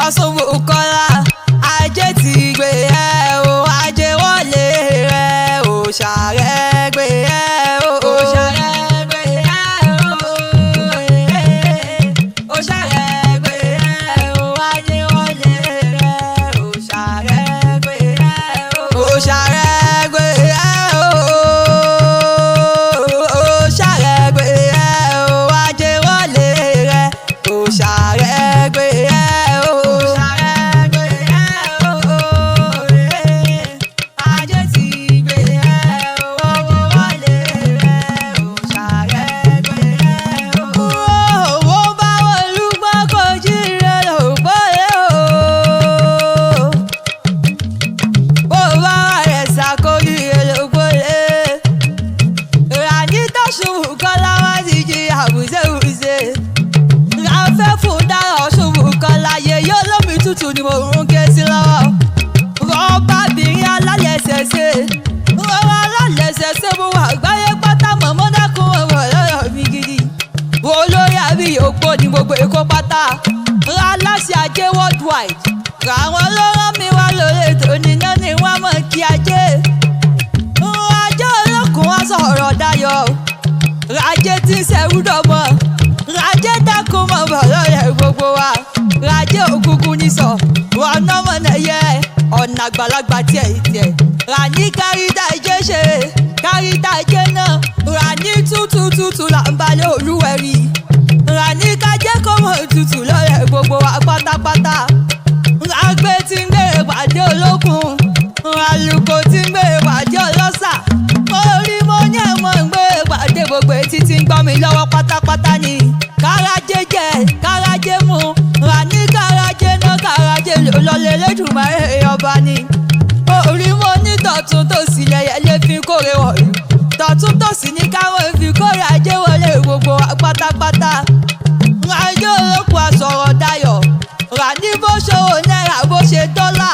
Ọ̀ṣunbùkọ́lá ajé ti gbé ẹ o, ajé wọlé rẹ òòṣà rẹ gbé ẹ o, òòṣà rẹ gbé ẹ o, òòṣà rẹ gbé ẹ o, ajé wọlé rẹ òòṣà rẹ gbé ẹ o, òòṣà rẹ gbé ẹ o, òòṣà rẹ gbé ẹ o, ajé wọlé rẹ òòṣà rẹ gbé ẹ o, òòṣà rẹ gbé ẹ o, ajé ti gbé ẹ o, owó wọlé rẹ òòṣà rẹ gbé ẹ o. Owó bá wọlúgbọ́n kò jíire lògbóyè o. Bó bá wà rẹ̀ ṣàkóyè lògbóyè. Ràní t'Ọ̀ṣunbùkọ́lá wá ti jí àwùjẹ́wùjẹ́. Ràfẹ́ fún dára Ọ̀ṣunbùkọ́lá yèyé olómi tútù ni mo ń ké sí lọ́wọ́. Rọ́bàbìnrin alálẹ̀ṣẹ̀ṣẹ̀. Rọ́bà alálẹ̀ṣẹ̀ṣẹ̀ mo wà gbáyé pátá mọ̀mọ́ dákun ọ̀rọ̀ lọ́rọ̀ mi gidi. Olórí àbí òpó ni gbogbo Èkó pátá. Ra aláṣẹ ajé worldwide. Ra àwọn ló rán mi wá lórí ètò níná ni wọ́n mọ̀ kí ajé. Ajé olókùn wá sọ̀rọ̀ dayọ̀. Rajé tí ń ṣẹrú dọ̀mọ́. Rajé dákun mọ̀ bọ̀ lọ́rẹ̀ gbogbo wa. Rajé òkùnkùn ní sọ. Wọ́n ná mọ̀nà yẹ ọ̀nà àgbàlagbà tiẹ̀ tiẹ̀. Ràní káríta ìjẹ́ ṣe. Káríta ìjẹ́ náà. Ràní tútù là ń balẹ̀ olúwẹ̀rí. Ràní kájẹ́ kó mọ̀ tútù lọ́rẹ̀ gbogbo wa pátápátá. Àgbẹ̀ tí ń gbé ìpàdé olókun. Àlùkò tí ń gbé ìpàdé ọlọ́ṣà. Orí mo ní ẹ̀mọ́ ń gbé ìpàdé gbogbo etí tí ń gbọ́ mi lọ́wọ́ pátápátá ni. Kárajé jẹ, kárajé mu. Ràní kárajé náà kárajé lò lọ́lẹ̀ Elédùmarè ọba ni. Orí mo ní tọ̀tún tòsì lẹ́yẹlé fi kórè wọ̀lú. Tọ̀tún tòsì ní káwọn fi kórè ajé wọlé gbogbo wa pátápátá. Ajé olókùn àsọ̀rọ̀ dayọ̀. Ràní bó ṣòwò náírà bó ṣe dọ́là.